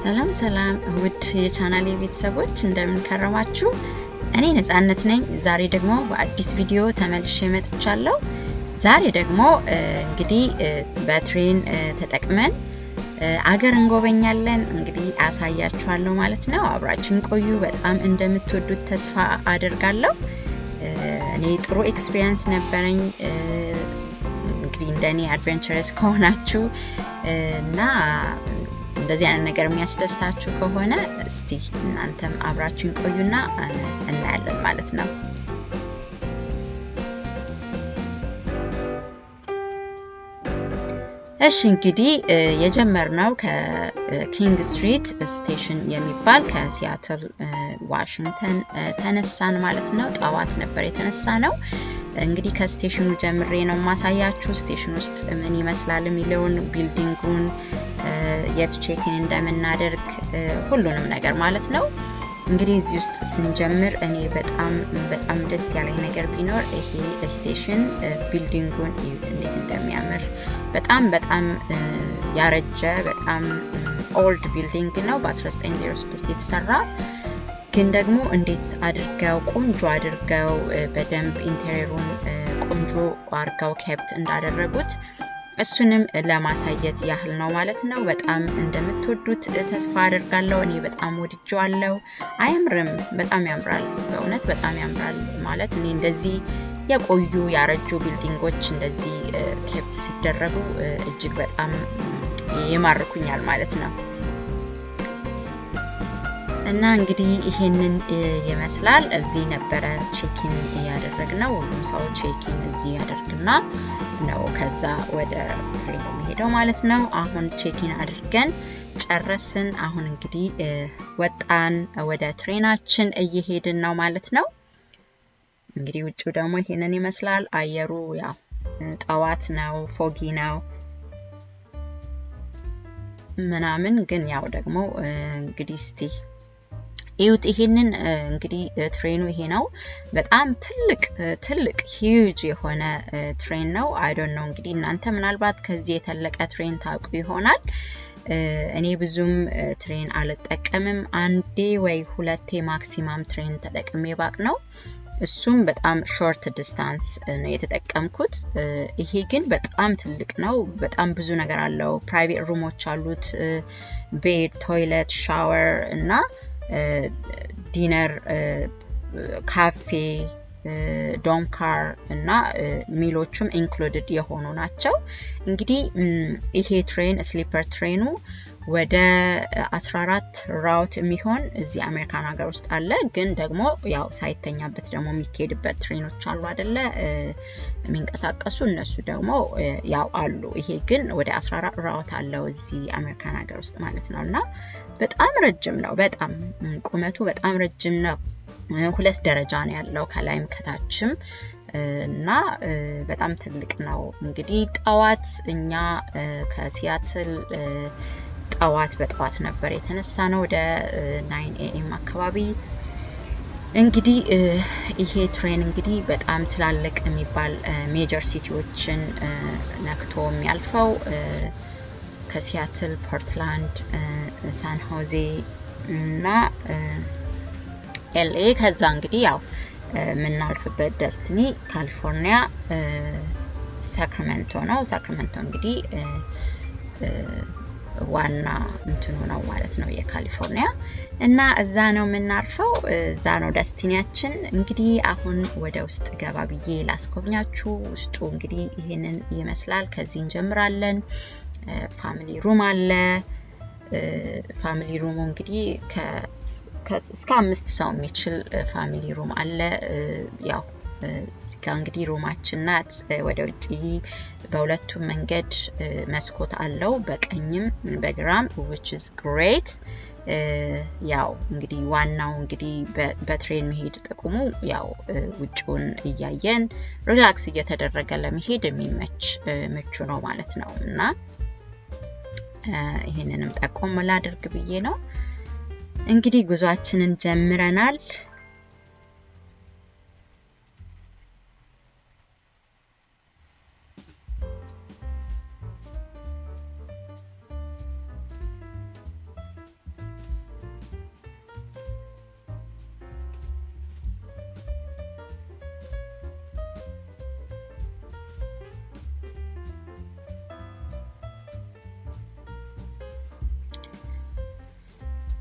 ሰላም ሰላም ውድ የቻናሌ ቤተሰቦች እንደምን ከረማችሁ? እኔ ነጻነት ነኝ። ዛሬ ደግሞ በአዲስ ቪዲዮ ተመልሼ መጥቻለሁ። ዛሬ ደግሞ እንግዲህ በትሬን ተጠቅመን አገር እንጎበኛለን። እንግዲህ አሳያችኋለሁ ማለት ነው። አብራችሁን ቆዩ። በጣም እንደምትወዱት ተስፋ አደርጋለሁ። እኔ ጥሩ ኤክስፒሪየንስ ነበረኝ። እንግዲህ እንደኔ አድቬንቸረስ ከሆናችሁ እና እንደዚህ አይነት ነገር የሚያስደስታችሁ ከሆነ እስቲ እናንተም አብራችሁን ቆዩና እናያለን ማለት ነው። እሺ እንግዲህ የጀመርነው ከኪንግ ስትሪት ስቴሽን የሚባል ከሲያትል ዋሽንግተን ተነሳን ማለት ነው። ጠዋት ነበር የተነሳነው። እንግዲህ ከስቴሽኑ ጀምሬ ነው ማሳያችሁ ስቴሽን ውስጥ ምን ይመስላል የሚለውን ቢልዲንጉን የት ቼክ-ኢን እንደምናደርግ ሁሉንም ነገር ማለት ነው። እንግዲህ እዚህ ውስጥ ስንጀምር እኔ በጣም ደስ ያለኝ ነገር ቢኖር ይሄ ስቴሽን ቢልዲንጉን እዩት እንዴት እንደሚያምር። በጣም ያረጀ በጣም ኦልድ ቢልዲንግ ነው። በ1906 የተሰራ ግን ደግሞ እንዴት አድርገው ቆንጆ አድርገው በደንብ ኢንቴሪየሩን ቆንጆ አድርገው ኬፕት እንዳደረጉት እሱንም ለማሳየት ያህል ነው ማለት ነው። በጣም እንደምትወዱት ተስፋ አደርጋለሁ። እኔ በጣም ወድጄዋለሁ። አያምርም? በጣም ያምራል። በእውነት በጣም ያምራል ማለት እኔ እንደዚህ የቆዩ ያረጁ ቢልዲንጎች እንደዚህ ኬፕት ሲደረጉ እጅግ በጣም ይማርኩኛል ማለት ነው። እና እንግዲህ ይሄንን ይመስላል። እዚህ ነበረ ቼክ-ኢን ያደረግነው። ሁሉም ሰው ቼክ-ኢን እዚህ ያደርግና ነው ከዛ ወደ ትሬኑ የሚሄደው ማለት ነው። አሁን ቼክ-ኢን አድርገን ጨረስን። አሁን እንግዲህ ወጣን፣ ወደ ትሬናችን እየሄድን ነው ማለት ነው። እንግዲህ ውጪው ደግሞ ይሄንን ይመስላል። አየሩ ያው ጠዋት ነው፣ ፎጊ ነው ምናምን፣ ግን ያው ደግሞ እንግዲህ እስቲ እዩት። ይሄንን እንግዲህ ትሬኑ ይሄ ነው። በጣም ትልቅ ሂዩጅ የሆነ ትሬን ነው። አይ ዶንት ኖ እንግዲህ እናንተ ምናልባት ከዚህ የተለቀ ትሬን ታውቁ ይሆናል። እኔ ብዙም ትሬን አልጠቀምም። አንዴ ወይ ሁለቴ ማክሲማም ትሬን ተጠቅሜ ባቅ ነው። እሱም በጣም ሾርት ዲስታንስ ነው የተጠቀምኩት። ይሄ ግን በጣም ትልቅ ነው። በጣም ብዙ ነገር አለው። ፕራይቬት ሩሞች አሉት፣ ቤድ፣ ቶይሌት፣ ሻወር እና ዲነር፣ ካፌ፣ ዶንካር እና ሚሎቹም ኢንክሉድድ የሆኑ ናቸው። እንግዲህ ይሄ ትሬን ስሊፐር ትሬኑ ወደ 14 ራውት የሚሆን እዚህ አሜሪካን ሀገር ውስጥ አለ። ግን ደግሞ ያው ሳይተኛበት ደግሞ የሚካሄድበት ትሬኖች አሉ አይደለ የሚንቀሳቀሱ፣ እነሱ ደግሞ ያው አሉ። ይሄ ግን ወደ 14 ራውት አለው እዚህ አሜሪካን ሀገር ውስጥ ማለት ነውና በጣም ረጅም ነው። በጣም ቁመቱ በጣም ረጅም ነው። 2 ደረጃ ነው ያለው ከላይም ከታችም እና በጣም ትልቅ ነው። እንግዲህ ጠዋት እኛ ከሲያትል በጠዋት ነበር የተነሳነው ወደ 9 AM አካባቢ። እንግዲህ ይሄ ትሬን እንግዲህ በጣም ትላልቅ የሚባል ሜጀር ሲቲዎችን ነክቶ የሚያልፈው ከሲያትል፣ ፖርትላንድ፣ ሳን ሆዜ እና LA፣ ከዛ እንግዲህ ያው የምናልፍበት ደስቲኒ ካልፎርንያ ሳክራሜንቶ ነው። ሳክራሜንቶ እንግዲህ ዋና እንትኑ ነው ማለት ነው የካሊፎርኒያ፣ እና እዛ ነው የምናርፈው። እዛ ነው ደስቲኒያችን። እንግዲህ አሁን ወደ ውስጥ ገባ ብዬ ላስጎብኛችሁ። ውስጡ እንግዲህ ይሄንን ይመስላል። ከዚህ እንጀምራለን። ፋሚሊ ሩም አለ። ፋሚሊ ሩሙ እንግዲህ እስከ 5 ሰው የሚችል ፋሚሊ ሩም አለ። ያው እዚጋ እንግዲህ ሩማችን ናት። ወደ ውጪ በሁለቱም መንገድ መስኮት አለው፣ በቀኝም በግራም which is great። ያው እንግዲህ ዋናው እንግዲህ በትሬን መሄድ ጥቅሙ ያው ውጪውን እያየን ሪላክስ እየተደረገ ለመሄድ የሚመች ምቹ ነው ማለት ነው። እና ይሄንንም ጠቆም ላድርግ ብዬ ነው። እንግዲህ ጉዟችንን ጀምረናል።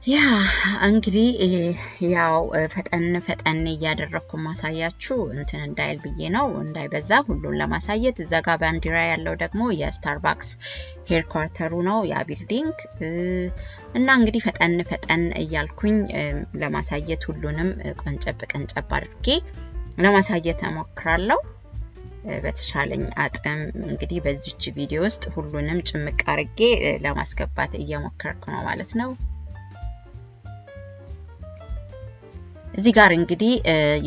ያ እንግዲህ ያው ፈጠን እያደረኩ ማሳያችሁ እንትን እንዳይል ብዬ ነው እንዳይበዛ ሁሉን ለማሳየት እዛ ጋር ባንዲራ ያለው ደግሞ የስታርባክስ ሄድኳርተሩ ነው ያ ቢልዲንግ እና እንግዲህ ፈጠን እያልኩኝ ለማሳየት ሁሉንም ቀንጨብ አድርጌ ለማሳየት እሞክራለሁ በተሻለኝ አጥም እንግዲህ በዚህች ቪዲዮ ውስጥ ሁሉንም ጭምቅ አድርጌ ለማስገባት እየሞከርኩ ነው ማለት ነው እዚህ ጋር እንግዲህ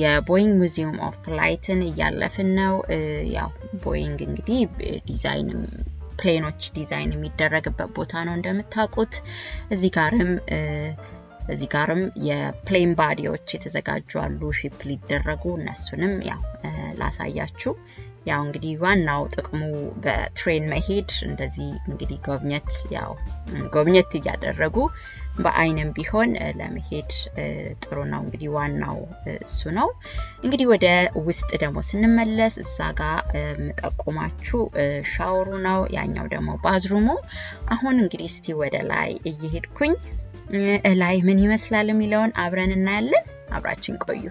የቦይንግ ሙዚየም ኦፍ ፍላይትን እያለፍን ነው ያው ቦይንግ እንግዲህ ዲዛይን ፕሌኖች ዲዛይን የሚደረግበት ቦታ ነው እንደምታውቁት እዚህ ጋርም የፕሌን ባዲዎች የተዘጋጁ አሉ ሺፕ ሊደረጉ እነሱንም ያው ላሳያችሁ ያው እንግዲህ ዋናው ጥቅሙ በትሬን መሄድ እንደዚህ እንግዲህ ጎብኘት ያደረጉ በአይንም ቢሆን ለመሄድ ጥሩ ነው እንግዲህ ዋናው እሱ ነው እንግዲህ ወደ ውስጥ ደግሞ ስንመለስ እዛ ጋር መጠቆማችሁ ሻወሩ ነው ያኛው ደግሞ ባዝሩሙ አሁን እንግዲህ እስቲ ወደ ላይ እየሄድኩኝ ላይ ምን ይመስላል የሚለውን አብረን እናያለን አብራችን ቆዩ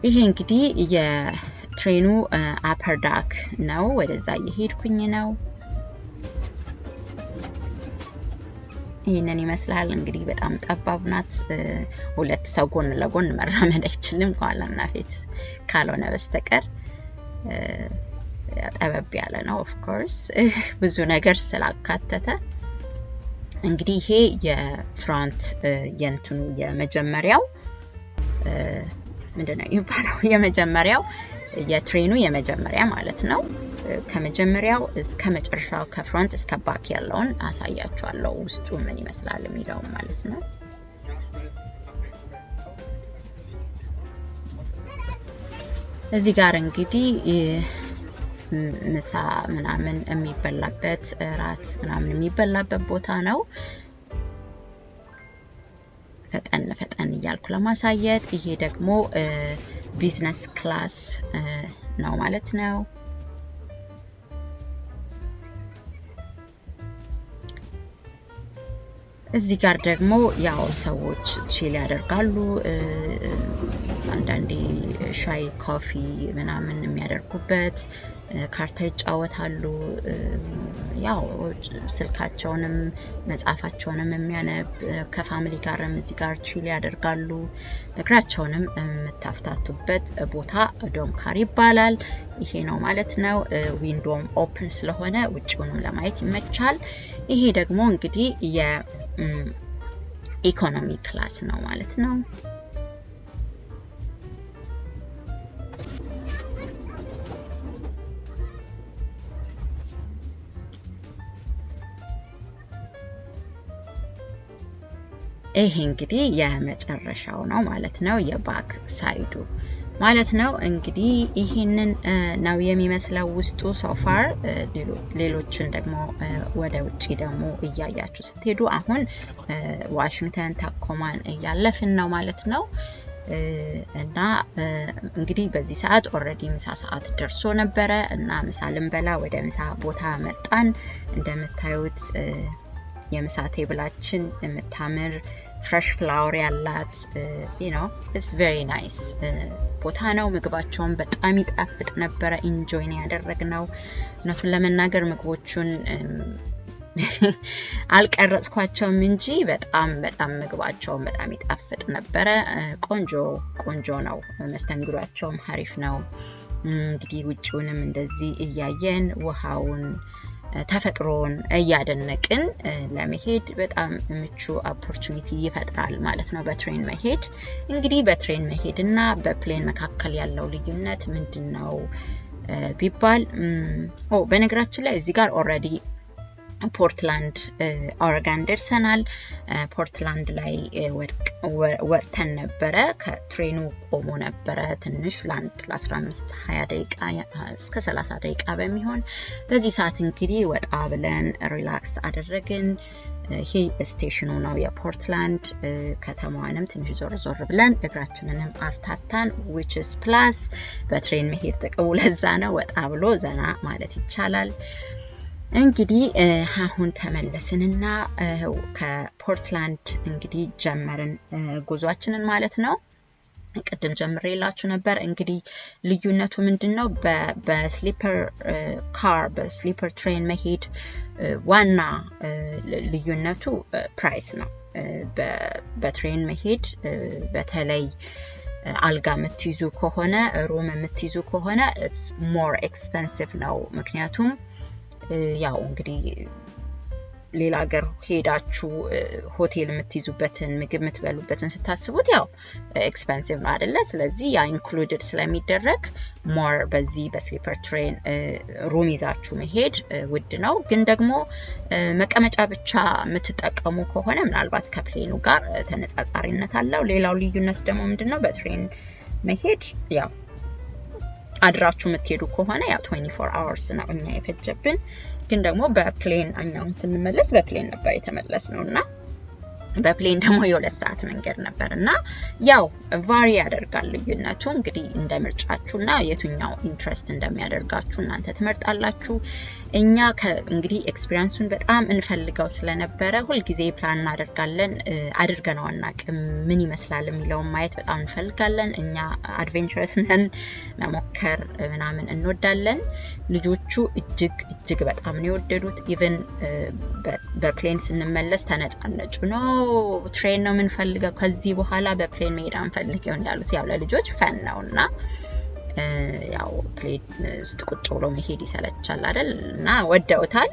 ይሄ እንግዲህ የትሬኑ አፐር ዳክ ነው ወደዛ እየሄድኩኝ ነው ይሄንን ይመስላል እንግዲህ በጣም ጠባብ ናት ሁለት ሰው ጎን ለጎን መራመድ አይችልም ኋላና ፊት ካልሆነ በስተቀር ጠበብ ያለ ነው ኦፍ ኮርስ ብዙ ነገር ስላካተተ እንግዲህ ይሄ የፍራንት የንትኑ የመጀመሪያው ምንድነው ይባላው የመጀመሪያው የትሬኑ የመጀመሪያ ማለት ነው ከመጀመሪያው እስከ መጨረሻው ከፍራንት እስከ ባክ ያለውን አሳያችኋለሁ ውስጡ ምን ይመስላል የሚለው ማለት ነው እዚህ ጋር እንግዲህ ምሳ ምናምን የሚበላበት ራት ምናምን የሚበላበት ቦታ ነው ፈጠን እያልኩ ለማሳየት ይሄ ደግሞ ቢዝነስ ክላስ ነው ማለት ነው እዚህ ጋር ደግሞ ያው ሰዎች ቺል ያደርጋሉ አንዳንዴ ሻይ ኮፊ ምናምን የሚያደርጉበት ካርታ ይጫወታሉ ያው ስልካቸውንም መጻፋቸውንም የሚያነብ ከፋሚሊ ጋርም እዚህ ጋር ቺል ያደርጋሉ እግራቸውንም መታፍታቱበት ቦታ ዶምካር ይባላል ይሄ ነው ማለት ነው ዊንዶውም ኦፕን ስለሆነ ውጪውንም ለማየት ይመቻል ይሄ ደግሞ እንግዲህ የኢኮኖሚ ክላስ ነው ማለት ነው ይሄ እንግዲህ የመጨረሻው ነው ማለት ነው የባክ ሳይዱ ማለት ነው እንግዲህ ይሄንን ነው የሚመስለው ውስጡ ሶፋር ሌሎችን ደግሞ ወደ ውጪ ደግሞ እያያችሁ ስትሄዱ አሁን ዋሽንግተን ታኮማን እያለፍን ነው ማለት ነው እና እንግዲህ በዚህ ሰዓት ኦሬዲ ምሳ ሰዓት ደርሶ ነበረ እና ምሳ ልንበላ ወደ ምሳ ቦታ መጣን እንደምታዩት የምሳ ቴብላችን የምታምር ፍሬሽ ፍላወር ያላት it's very nice ቦታ ነው ምግባቸውን በጣም ይጣፍጥ ነበር ኢንጆይ ያደረግነው እነቱን ለመናገር ምግቦቹን አልቀረጽኳቸውም እንጂ በጣም ምግባቸውን በጣም ይጣፍጥ ነበር ቆንጆ ነው መስተንግዷቸውም አሪፍ ነው እንግዲህ ውጪውንም እንደዚህ እያየን ውሃውን ተፈጥሮን እያደነቅን ለመሄድ በጣም ምቹ ኦፖርቹኒቲ ይፈጥራል ማለት ነው በትሬን መሄድ እንግዲህ በትሬን መሄድና በፕሌን መካከል ያለው ልዩነት ምንድነው ቢባል በነገራችን ላይ እዚህ ጋር ኦሬዲ ፖርትላንድ ኦሬገን ደርሰናል ፖርትላንድ ላይ ወጥተን ነበረ ከትሬኑ ቆሞ ነበረ ትንሽ ለ15 20 ደቂቃ እስከ 30 ደቂቃ በሚሆን በዚህ ሰዓት እንግዲህ ወጣ ብለን ሪላክስ አደረግን ይሄ ስቴሽኑ ነው የፖርትላንድ ከተማዋንም ትንሽ ዞር ብለን እግራችንንም አፍታታን which is plus በትሬን መሄድ ጥቅሙ ለዛ ነው ወጣ ብሎ ዘና ማለት ይቻላል እንግዲህ አሁን ተመለስንና ከፖርትላንድ እንግዲህ ጀመርን ጉዟችንን ማለት ነው ቅድም ጀምሬላችሁ ነበር እንግዲህ ልዩነቱ ምንድነው በስሊፐር ካር በስሊፐር ትሬን መሄድ ዋና ልዩነቱ ፕራይስ ነው በትሬን መሄድ በተለይ አልጋ የምትይዙ ከሆነ ሩም የምትይዙ ከሆነ it's more expensive ነው ምክንያቱም ያው እንግዲህ ሌላ ሀገር ሄዳችሁ ሆቴል የምትይዙበትን ምግብ የምትበሉበትን ስታስቡት ያው ኤክስፔንሲቭ ነው አይደለ ስለዚህ ያ ኢንክሉድድ ስለሚደረግ ሞር በዚህ በስሊፐር ትሬን ሩም ይዛችሁ መሄድ ውድ ነው ግን ደግሞ መቀመጫ ብቻ የምትጠቀሙ ከሆነ ምናልባት ከፕሌኑ ጋር ተነጻጻሪነት አለው ሌላው ልዩነት ደግሞ ምንድነው በትሬን መሄድ ያው አድራችሁ የምትሄዱ ከሆነ ያው 24 hours ነው እኛ የፈጀብን ግን ደግሞ በፕሌን አኛውን ስንመለስ በፕሌን ነበር የተመለስነውና በፕሌን ደግሞ የ2 ሰዓት መንገድ ነበርና ያው ቫሪ ያደርጋል ልዩነቱ እንግዲህ እንደምርጫችሁና የቱኛው ኢንትረስት እንደሚያደርጋችሁ እናንተ ትመርጣላችሁ እኛ እንግዲህ ኤክስፒሪየንሱን በጣም እንፈልገው ስለነበረ ሁሉ ጊዜ ፕላን እናደርጋለን አድርገናው አናቅም ምን ይመስላል የሚለው ማየት በጣም እንፈልጋለን እኛ አድቬንቸረስ ነን መሞከር ምናምን እንወዳለን ልጆቹ እጅግ በጣም ነው የወደዱት ኢቭን በፕሌን ስንመለስ ተነጫነጩ ነው ትሬን ነው የምንፈልገው ከዚህ በኋላ በፕሌን መሄድ አንፈልግም ያሉት ያው ለልጆች ፈን ነውና ያው ፕሌን ውስጥ ቁጭ ብሎ መሄድ ይሰለቻል አይደልና ወደውታል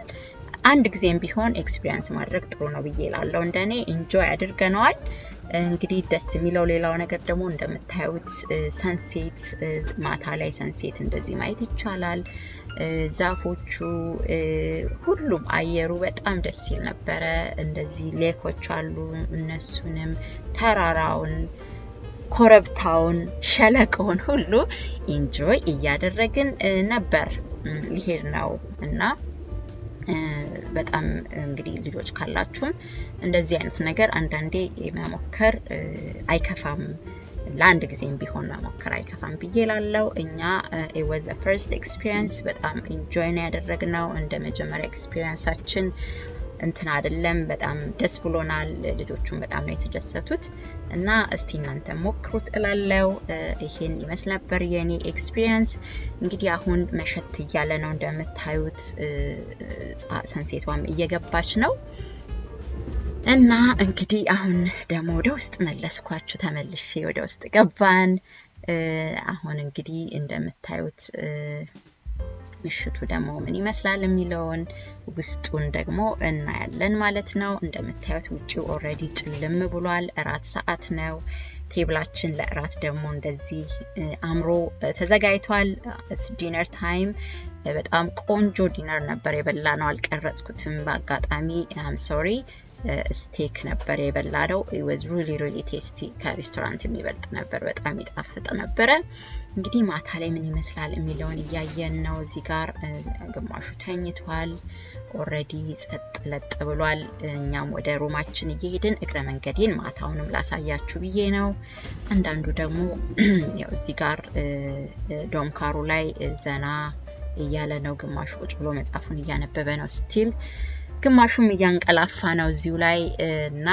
አንድ ጊዜም ቢሆን ኤክስፒሪየንስ ማድረግ ጥሩ ነው ብዬላለሁ እንደኔ ኢንጆይ አድርገናል እንግዲህ ደስ የሚለው ሌላው ነገር ደግሞ እንደምታዩት ሰንሴት ማታ ላይ ሰንሴት እንደዚህ ማየት ይቻላል ዛፎቹ ሁሉም አየሩ በጣም ደስ ይል ነበር እንደዚህ ሌኮች አሉ እነሱንም ተራራውን ኮረብታውን ሸለቆውን ሁሉ ኢንጆይ እያደረግን ነበር ሊሄድ ነው እና በጣም እንግዲህ ልጆች ካላችሁም እንደዚህ አይነት ነገር አንዳንዴ መሞከር አይከፋም ለአንድ ጊዜም ቢሆን መሞከር አይከፋም ብዬላለሁ እኛ it was a first experience በጣም ኢንጆይ ነው ያደረግነው እንደ መጀመሪያ ኤክስፒሪየንሳችን እንትን አይደለም በጣም ደስ ብሎናል ልጆቹም በጣም ነው የተደሰቱት እና እስቲ እናንተ ሞክሩት እላለሁ ይሄን ይመስል ነበር የኔ ኤክስፒሪየንስ እንግዲህ አሁን መሸት እያለ ነው እንደምታዩት ሰንሴቷም እየገባች ነው እና እንግዲህ አሁን ደግሞ ወደ ውስጥ መለስኳችሁ ተመልሼ ወደ ውስጥ ገባን አሁን እንግዲህ እንደምታዩት ምሽቱ ደግሞ ምን ይመስላል የሚለውን ውስጡን ደግሞ እናያለን ማለት ነው እንደምታዩት ውጪው ኦሬዲ ጭልም ብሏል እራት ሰዓት ነው ቴብላችን ለእራት ደግሞ እንደዚህ አምሮ ተዘጋጅቷል ዲነር ታይም በጣም ቆንጆ ዲነር ነበር የበላነው አልቀረጽኩትም በአጋጣሚ አም ሶሪ ስቴክ ነበር የበላነው it was really tasty ከሬስቶራንት የሚበልጥ ነበር በጣም ይጣፍጥ ነበር እንግዲህ ማታ ላይ ምን ይመስላል የሚለውን ያያየን ነው እዚህ ጋር ግማሹ ተኝቷል ኦሬዲ ጸጥ ለጥ ብሏል እኛም ወደ ሩማችን እየሄድን እግረ መንገዴን ማታውንም ላሳያችሁ ብዬ ነው አንዳንዱ ደግሞ ያው እዚህ ጋር ዶምካሩ ላይ ዘና እያለ ነው ግማሹ ቁጭ ብሎ መጻፉን እያነበበ ነው ስቲል ግማሹም እያንቀላፋ ነው እዚሁ ላይ እና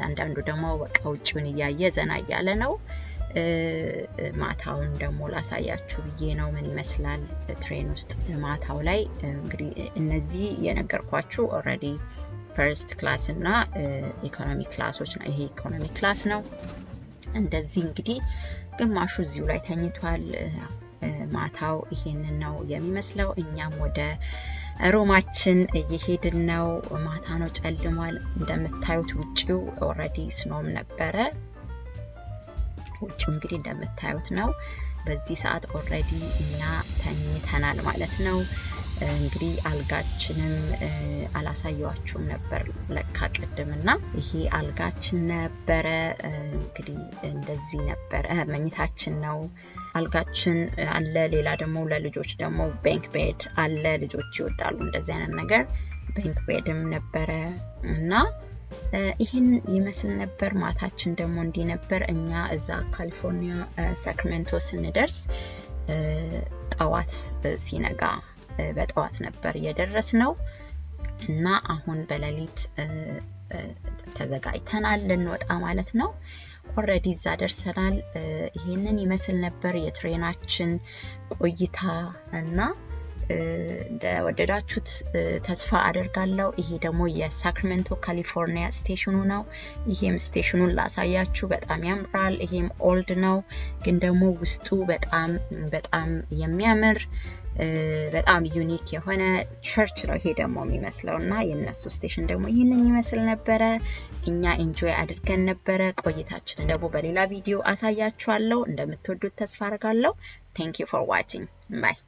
አንዳንዱ ደግሞ በቃ ውጪውን እያየ ዘና እያለ ነው ማታውን ደግሞ ላሳያችሁ ብዬ ነው ምን ይመስላል ትሬን ውስጥ ማታው ላይ እንግዲህ እነዚህ የነገርኳችሁ ኦሬዲ ፈርስት ክላስ እና ኢኮኖሚ ክላሶች ነው ይሄ ኢኮኖሚ ክላስ ነው እንደዚህ እንግዲህ ግማሹ እዚሁ ላይ ተኝቷል ማታው ይሄንን ነው የሚመስለው እኛም ወደ ሮማችን እየሄድን ነው ማታ ነው ጨልሟል እንደምታዩት ውጪው ኦሬዲ ስኖም ነበረ ውጪው እንግዲህ እንደምታዩት ነው በዚህ ሰዓት ኦሬዲ እኛ ተኝተናል ማለት ነው እንግዲህ አልጋችንም አላሳየዋችሁም ነበር ለካ ቀደምና ይሄ አልጋችን ነበረ እንግዲህ እንደዚህ ነበር መኝታችን ነው አልጋችን አለ ሌላ ደግሞ ለልጆች ደግሞ ባንክ ቤድ አለ ልጆች ይወዳሉ እንደዚህ አይነት ነገር ባንክ ቤድም ነበረ እና ይሄን ይመስል ነበር ማታችን ደግሞ እንዲ ነበር እኛ እዛ ካልፎርንያ ሳክራሜንቶ ስንደርስ ጠዋት ሲነጋ በጠዋት ነበር የደረስነው እና አሁን በሌሊት ተዘጋጅተናል ልንወጣ ማለት ነው ኦሬዲ እዛ ደርሰናል ይሄንን ይመስል ነበር የትሬናችን ቆይታ እና ወደዳችሁት ተስፋ አደርጋለሁ ይሄ ደግሞ የሳክራሜንቶ ካሊፎርኒያ ስቴሽኑ ነው ይሄም ስቴሽኑን ላሳያችሁ በጣም ያምራል ይሄም ኦልድ ነው ግን ደግሞ ውስጡ በጣም የሚያምር በጣም ዩኒክ የሆነ ቸርች ነው ይሄ ደግሞ የሚመስለውና የነሱ ስቴሽን ደግሞ ይሄንን ይመስል ነበር እኛ ኢንጆይ አድርገን ነበር ቆይታችንን ደግሞ በሌላ ቪዲዮ አሳያችኋለሁ እንደምትወዱት ተስፋ አደርጋለሁ thank you for watching bye